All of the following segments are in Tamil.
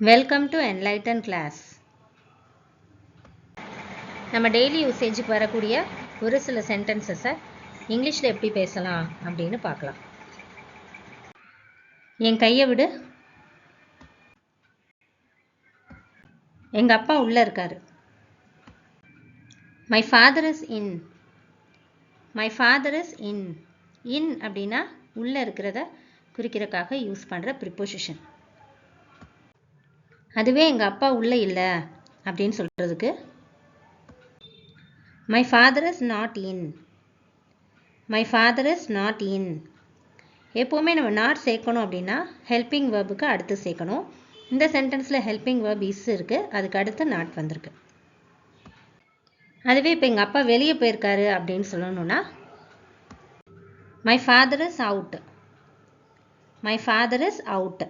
Welcome to enlighten class. நம்ம டெய்லி யூசேஜுக்கு வரக்கூடிய ஒரு சில சென்டென்சஸை இங்கிலீஷில் எப்படி பேசலாம் அப்படின்னு பார்க்கலாம். என் கையை விடு. எங்கள் அப்பா உள்ளே இருக்காரு. My father is in. My father is in. In அப்படின்னா உள்ளே இருக்கிறத குறிக்கிறதுக்காக யூஸ் பண்ணுற ப்ரிப்போசிஷன். அதுவே எங்கள் அப்பா உள்ளே இல்லை அப்படின்னு சொல்கிறதுக்கு my father is not in. My father is not in. எப்போவுமே நம்ம நாட் சேர்க்கணும் அப்படின்னா ஹெல்பிங் வேர்புக்கு அடுத்து சேர்க்கணும். இந்த சென்டென்ஸில் ஹெல்பிங் வேர்ப் இஸ் இருக்குது, அதுக்கு அடுத்து நாட் வந்திருக்கு. அதுவே இப்போ எங்கள் அப்பா வெளியே போயிருக்காரு அப்படின்னு சொல்லணும்னா my father is out. My father is out.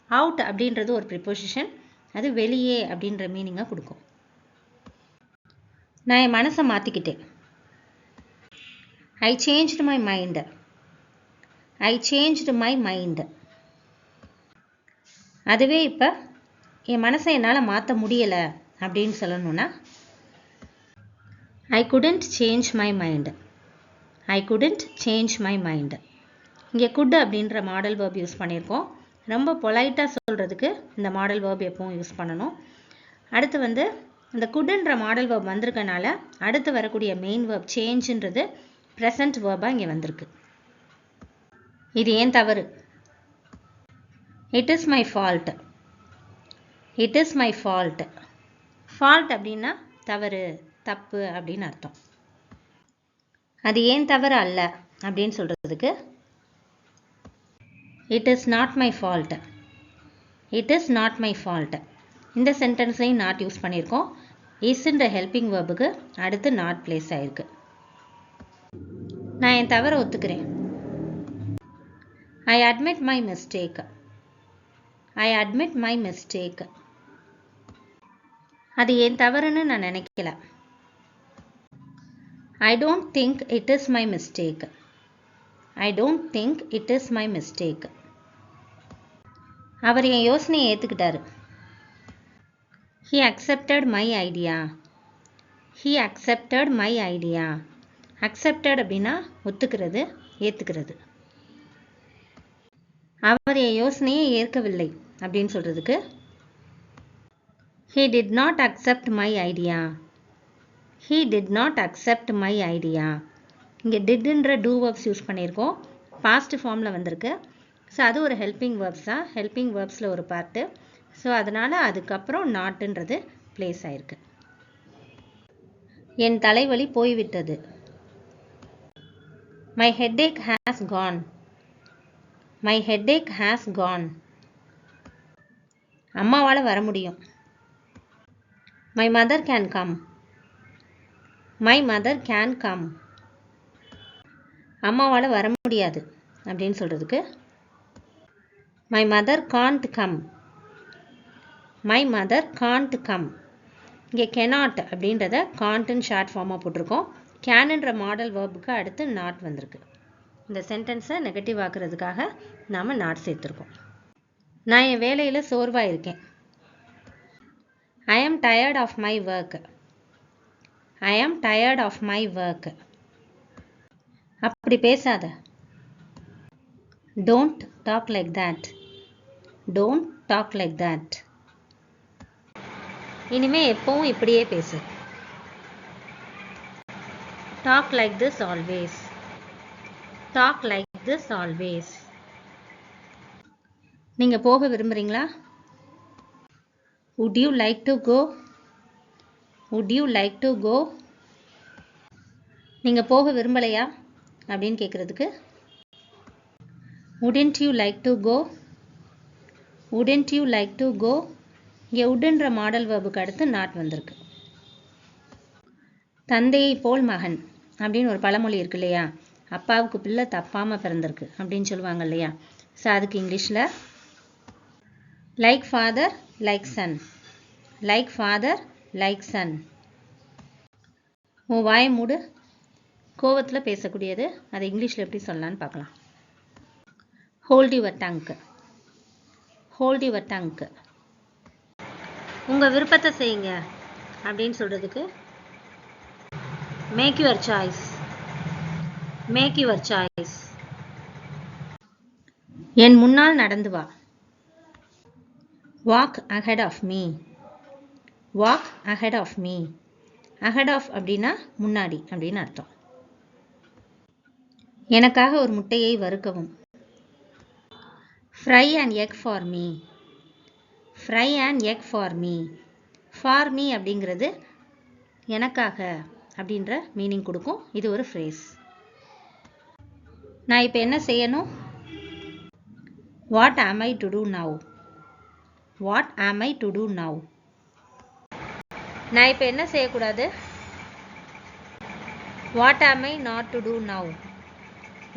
Out அப்படின்றது ஒரு ப்ரிப்போசிஷன், அது வெளியே அப்படின்ற மீனிங்கை கொடுக்கும். நான் என் மனசை மாற்றிக்கிட்டேன். I changed my mind. I changed my mind. அதுவே இப்போ என் மனசை என்னால் மாற்ற முடியலை அப்படின்னு சொல்லணும்னா I couldn't change my mind. I couldn't change my mind. இங்கே குட் அப்படின்ற மாடல் வேர்ப் யூஸ் பண்ணியிருக்கோம். ரொம்ப பொலைட்டாக சொல்கிறதுக்கு இந்த மாடல் வேர்ப் எப்பவும் யூஸ் பண்ணணும். அடுத்து இந்த குட்ன்ற மாடல் வேர்ப் வந்திருக்கனால அடுத்து வரக்கூடிய மெயின் வேர்ப் சேஞ்சுன்றது ப்ரெசன்ட் வேர்பாக இங்கே வந்திருக்கு. இது ஏன் தவறு. It is my fault. It is my fault. Fault அப்படின்னா தவறு, தப்பு அப்படின்னு அர்த்தம். அது ஏன் தவறு அல்ல அப்படின்னு சொல்கிறதுக்கு it is not my fault. It is not my fault. இந்த சென்டென்ஸையும் நாட் யூஸ் பண்ணியிருக்கோம். இஸ்ன்ற ஹெல்பிங் வேர்புக்கு அடுத்து நாட் பிளேஸ் ஆயிருக்கு. நான் என் தவறை ஒத்துக்கிறேன். I admit my mistake. I admit my mistake. அது என் தவறுன்னு நான் நினைக்கல. I don't think it is my mistake. I don't think it is my mistake. அவர் என் யோசனையை ஏற்றுக்கிட்டாரு. He accepted my idea. He accepted my idea. Accepted அப்படின்னா ஒத்துக்கிறது, ஏற்றுக்கிறது. அவர் என் யோசனையை ஏற்கவில்லை அப்படின்னு சொல்கிறதுக்கு he did not accept my idea. he did not accept my idea. இங்கே didன்ற do verbs யூஸ் பண்ணியிருக்கோம். பாஸ்ட் ஃபார்மில் வந்திருக்கு. ஸோ அது ஒரு ஹெல்பிங் வேர்ப்ஸ் தான், ஹெல்பிங் வேர்ப்ஸில் ஒரு பார்ட்டு. ஸோ அதனால் அதுக்கப்புறம் நாட்டுன்றது பிளேஸ் ஆயிருக்கு. என் தலைவலி போய்விட்டது. My headache has gone. My headache has gone. அம்மாவால் வர முடியும். My mother can come. My mother can come. அம்மாவால் வர முடியாது அப்படின்னு சொல்கிறதுக்கு my mother can't come. My mother can't come. இங்கே கெனாட் அப்படின்றத காண்ட்டுன்னு ஷார்ட் ஃபார்மாக போட்டிருக்கோம். கேனுன்ற மாடல் வேர்புக்கு அடுத்து நாட் வந்திருக்கு. இந்த சென்டென்ஸை நெகட்டிவ் ஆக்குறதுக்காக நாம் நாட் சேர்த்துருக்கோம். நான் என் வேலையில் சோர்வாக இருக்கேன். I am tired of my work. I am tired of my work. அப்படி பேசாத. Don't talk like that. Don't talk like that. இனிமே எப்பவும் இப்படியே பேசு. Talk like this always. Talk like this always. நீங்கள் போக விரும்புகிறீங்களா? would you like to go? would you like to go? நீங்கள் போக விரும்பலையா அப்படின்னு கேட்குறதுக்கு wouldn't you like to go? wouldn't you like to go? இங்கே உட்ன்ற மாடல் வேர்புக்கு அடுத்து நாட் வந்திருக்கு. தந்தையை போல் மகன் அப்படின்னு ஒரு பழமொழி இருக்கு இல்லையா, அப்பாவுக்கு பிள்ளை தப்பாமல் பிறந்திருக்கு அப்படின்னு சொல்லுவாங்க இல்லையா. ஸோ அதுக்கு இங்கிலீஷில் like father like son. Like father like son. உன் வாயை மூடு. கோவத்தில் பேசக்கூடியது, அதை இங்கிலீஷில் எப்படி சொல்லலான்னு பார்க்கலாம். Hold your tongue. hold your tongue. உங்கள் விருப்பத்தை செய்யுங்க அப்படின்னு சொல்கிறதுக்கு make your choice. make your choice. என் முன்னால் நடந்து வா. walk ahead of me. walk ahead of me. ahead of அப்படின்னா முன்னாடி அப்படின்னு அர்த்தம். எனக்காக ஒரு முட்டையை வறுக்கவும். fry an egg for me. fry an egg for me. for me அப்படிங்கிறது எனக்காக அப்படின்ற மீனிங் கொடுக்கும். இது ஒரு ஃப்ரேஸ். நான் இப்போ என்ன செய்யணும்? what am I to do now? what am I to do now? நான் இப்போ என்ன செய்யக்கூடாது? what am I not to do now?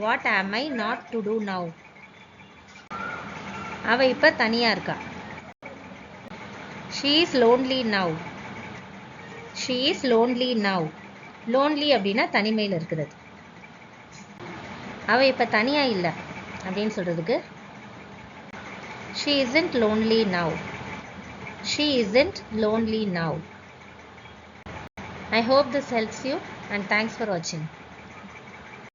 what am I not to do now? அவ இப்போ தனியா இருக்கா. she is lonely now. she is lonely now. lonely அப்படின்னா தனிமையில் இருக்கிறது. அவ இப்போ தனியா இல்லை அப்படின்னு சொல்றதுக்கு she isn't lonely now. she isn't lonely now. I hope this helps you and thanks for watching.